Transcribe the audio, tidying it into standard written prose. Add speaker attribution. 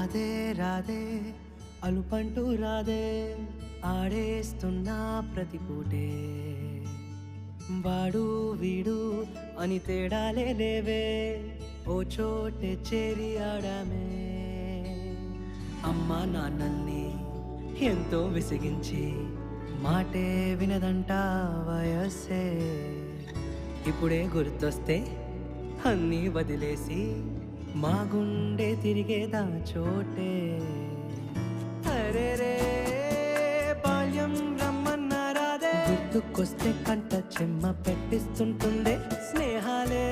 Speaker 1: రాధే రాధే అలుపంటూ రాధే ఆడేస్తున్నా ప్రతి పూటే వాడు వీడు అని తేడాలే లేవే ఓ చోటే చేరి ఆడామే అమ్మా నాన్నల్ని ఎంతో విసిగించి మాటే వినదంట వయస్సే ఇప్పుడే గుర్తొస్తే అన్నీ వదిలేసి మా గుండె తిరిగేదా చోటే అరే రే బాల్యం రమ్మన్నారాదే గుర్తుకొస్తే కంట చెమ్మ పెట్టిస్తుంటుండే స్నేహాలే